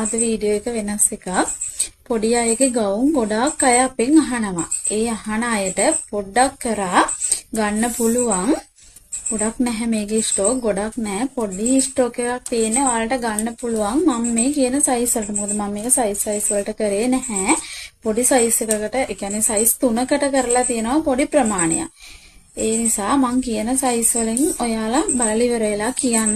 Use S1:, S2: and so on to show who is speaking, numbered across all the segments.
S1: අද වීඩියෝ එක වෙනස් එකක්. පොඩි අයගේ ගවුම් ගොඩාක් අය අපෙන් අහනවා. ඒ අහන අයට පොඩ්ඩක් කරා ගන්න පුළුවන්. ගොඩක් නැහැ මේකේ ස්ටෝක් ගොඩක් නැහැ. පොඩි ස්ටෝක් එකක් තියෙන ඔයාලට ගන්න පුළුවන්. මම මේ කියන සයිස් වලට මොකද මම මේක සයිස් වලට කරේ නැහැ. පොඩි සයිස් එකකට ඒ කියන්නේ සයිස් 3කට කරලා තියෙනවා පොඩි ප්‍රමාණයක්. ඒ නිසා මම කියන සයිස් වලින් ඔයාලා බලලා ඉවර වෙලා කියන්න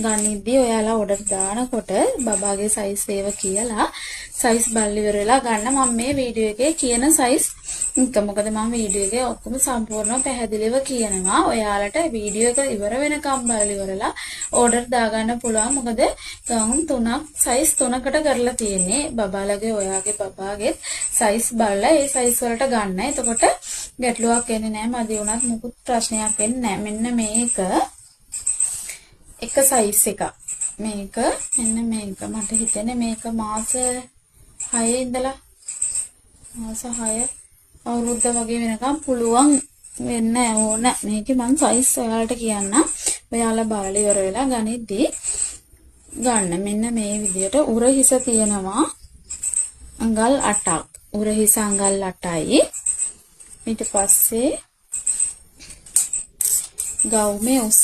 S1: ගන්නිද්දී ඔයාලා ඕඩර් දානකොට බබාගේ සයිස් ඒව කියලා සයිස් බලලා ඉවර වෙලා ගන්න. මම මේ වීඩියෝ එකේ කියන සයිස් මොකද මම වීඩියෝ එකේ ඔක්කොම සම්පූර්ණව පැහැදිලිව කියනවා. ඔයාලට වීඩියෝ එක ඉවර වෙනකම් බලලා ඉවරලා ඕඩර් දාගන්න පුළුවන්. මොකද ගවුම් 3ක් සයිස් 3කට කරලා තියෙන්නේ. බබාලගේ ඔයාගේ බබාගේ සයිස් බලලා ඒ සයිස් වලට ගන්න. එතකොට ගැටලුවක් එන්නේ නැහැ. මදි වුණත් මුකුත් ප්‍රශ්නයක් වෙන්නේ නැහැ. මෙන්න මේක එක සයිස් එකක්. මේක මෙන්න මේක මට හිතෙන්නේ මේක මාස 6 ඉඳලා මාස 6 අවුරුද්ද වගේ වෙනකම් පුළුවන් වෙන්න ඕන. මේකේ මම සයිස් ඔයාලට කියන්නම්. ඔයාලා බලලා ඉවර වෙලා ගනිද්දී ගන්න. මෙන්න මේ විදියට උරහිස තියෙනවා අඟල් 8ක්. උරහිස අඟල් 8යි. ඊට පස්සේ ගවුමේ උස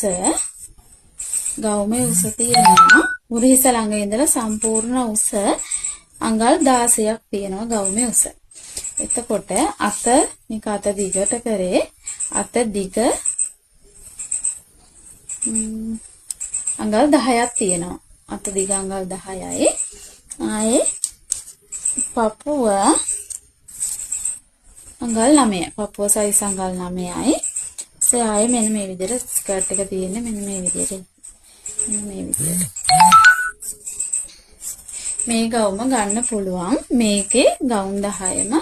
S1: තියෙනවා. උරහිස ළඟ ඉඳලා සම්පූර්ණ උස අඟල් 16ක් තියෙනවා ගවුමේ උස. එතකොට අත මේක අත දිගට කරේ අත දිග අඟල් 10ක් තියෙනවා. අත දිග අඟල් 10යි. ආයේ පපුව අඟල් 9යි. පපුව සයිස් අඟල් 9යි. ආයේ මෙන්න මේ විදිහට ස්කර්ට් එක තියෙන්නේ මෙන්න මේ විදිහට. මේ ගවුම ගන්න පුළුවන්. මේකේ ගවුම් 10ම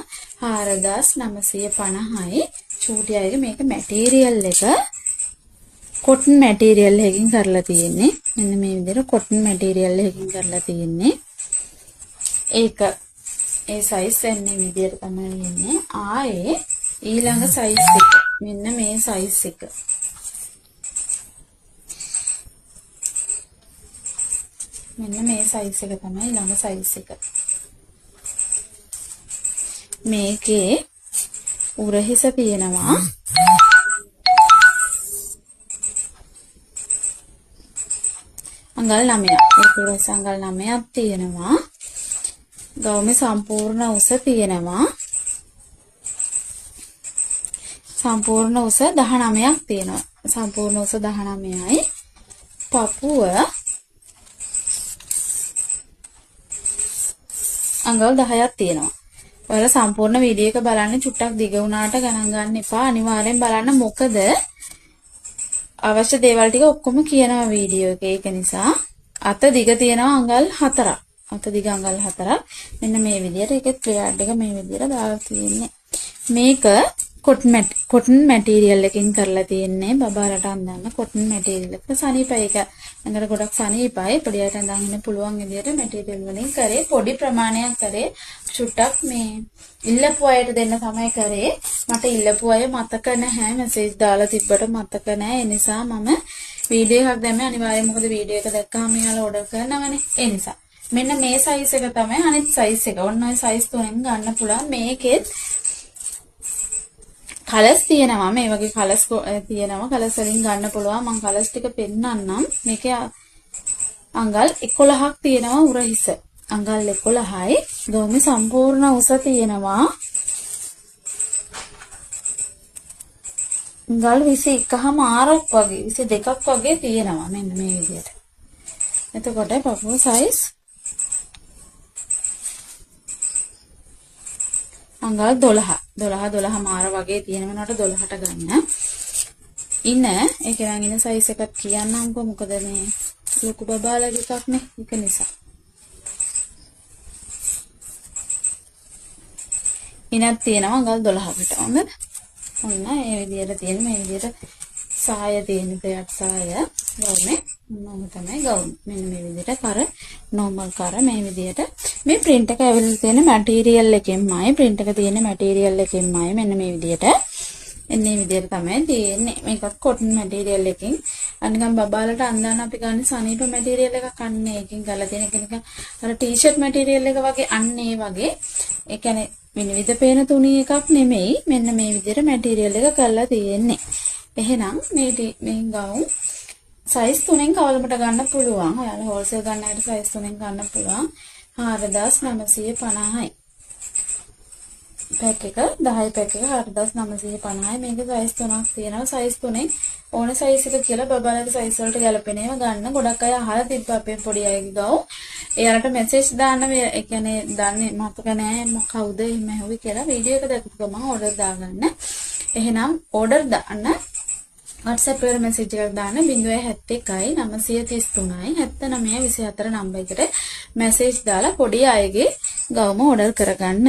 S1: 4950යි. චූටි අයගේ මේක මැටීරියල් එක කොටන් මැටීරියල් එකකින් කරලා තියෙන්නේ. මෙන්න මේ විදිහට කොටන් මැටීරියල් එකකින් කරලා තියෙන්නේ. ඒක ඒ සයිස් එන්නේ විදිහට තමයි ඉන්නේ. ආයේ ඊළඟ සයිස් එක මෙන්න මේ සයිස් එක. මෙන්න මේ සයිස් එක තමයි ළඟ සයිස් එක. මේකේ උරහිස තියෙනවා අඟල් 9ක්. ඒක උරහිස අඟල් 9ක් තියෙනවා. ගවුමේ සම්පූර්ණ උස තියෙනවා. සම්පූර්ණ උස 19ක් තියෙනවා. සම්පූර්ණ උස 19යි. පපුව අඟල් 10ක් තියෙනවා. ඔයාලා සම්පූර්ණ වීඩියෝ එක බලන්න චුට්ටක් දිග වුණාට ගණන් ගන්න එපා. අනිවාර්යෙන් බලන්න. මොකද අවශ්‍ය දේවල් ටික ඔක්කොම කියනවා වීඩියෝ එකේ. ඒක නිසා අත දිග තියෙනවා අඟල් 4ක්. අත දිග අඟල් 4ක්. මෙන්න මේ විදිහට ඒකේ ක්ලියර් එක මේ විදිහට දාලා තියෙන්නේ. මේක කොටන් මැටීරියල් එකකින් කරලා තියෙන්නේ. බබාලට අඳන්න කොටන් මැටීරියල් එක සනීපයි. ඒක අඟර ගොඩක් සනීපයි. පොඩියට අඳන්න පුළුවන් විදිහට මැටීරියල් වලින් කරේ. පොඩි ප්‍රමාණයක් කරේ. චුට්ටක් මේ ඉල්ලපු අයට දෙන්න තමයි කරේ. මට ඉල්ලපු අය මතක නැහැ. මෙසේජ් දාලා තිබ්බට මතක නැහැ. ඒ නිසා මම වීඩියෝ එකක් දැම්මේ අනිවාර්යයෙන්. මොකද වීඩියෝ එක දැක්කම යාළුවා ඕඩර් කරනවනේ. ඒ නිසා මෙන්න මේ සයිස් එක තමයි අනිත් සයිස් එක. ඔන්න ඔය සයිස් තුනෙන් ගන්න පුළුවන්. මේකෙත් කලර්ස් තියෙනවා. මේ වගේ කලර්ස් තියෙනවා. කලර්ස් වලින් ගන්න පුළුවන්. මම කලර්ස් ටික පෙන්නන්නම්. මේකේ අඟල් 11ක් තියෙනවා උරහිස. අඟල් 11යි. ගවුමේ සම්පූර්ණ උස තියෙනවා අඟල් 21මාරක් වගේ 22ක් වගේ තියෙනවා. මෙන්න මේ විදිහට. එතකොට පපුව සයිස් අඟල් 12 මාර වගේ තියෙන වෙනකොට 12ට ගන්න. ඉන්න ඒක නම් ඉන්න සයිස් එකක් කියන්නම්කෝ. මොකද මේ ලොකු බබාලගේ එකක් නේ. ඒක නිසා. ඉනක් තියෙනවා අඟල් 12කට. හොඳද? ඔන්න මේ විදිහට තියෙන මේ විදිහට සාය තියෙන දෙයක් සාය ගවුමේ. මොන තමයි ගවුම. මෙන්න මේ විදිහට කර normal කර මේ විදිහට මේ print එක ඇවිල්ලා තියෙන මැටීරියල් එකෙන්මයි print එක තියෙන මැටීරියල් එකෙන්මයි මෙන්න මේ විදිහට. එන්නේ විදියට තමයි තියෙන්නේ. මේකත් කොටන් මැටීරියල් එකකින් අනිකම් බබාලට අන්දාන අපි ගන්න සනීප මැටීරියල් එකක් අන්නේ එකකින් ගලා තියෙන එක නිකන් අර ටී-ෂර්ට් මැටීරියල් එක වගේ අන්නේ වගේ. ඒ කියන්නේ විනිවිද පේන තුනී එකක් නෙමෙයි. මෙන්න මේ විදියට මැටීරියල් එක කරලා තියෙන්නේ. එහෙනම් මේ ගවුම් සයිස් 3න් කවලමට ගන්න පුළුවන්. ඔයාලා හෝල්සේල් ගන්න අයට සයිස් 3න් ගන්න පුළුවන්. 4950යි. පැක් එක 10 පැක් එක 4950යි. මේක සයිස් 3ක් තියෙනවා. සයිස් 3න් ඕන සයිස් එක කියලා බබාලගේ සයිස් වලට ගැලපෙන ඒවා ගන්න. ගොඩක් අය අහලා තිබ්බා අපේ පොඩි අයගේ ගවුම්. එයාලට මෙසේජ් දාන්න ඒ කියන්නේ දන්නේ මතක නැහැ කවුද එහෙම ඇහුවේ කියලා වීඩියෝ එක දැකපු ගමන් ඕඩර් දාගන්න. එහෙනම් ඕඩර් දාන්න WhatsApp එකට මෙසේජ් එකක් දාන්න 071 933යි 7924 නම්බර් එකට මෙසේජ් දාලා පොඩි අයගේ ගවුම ඕඩර් කරගන්න.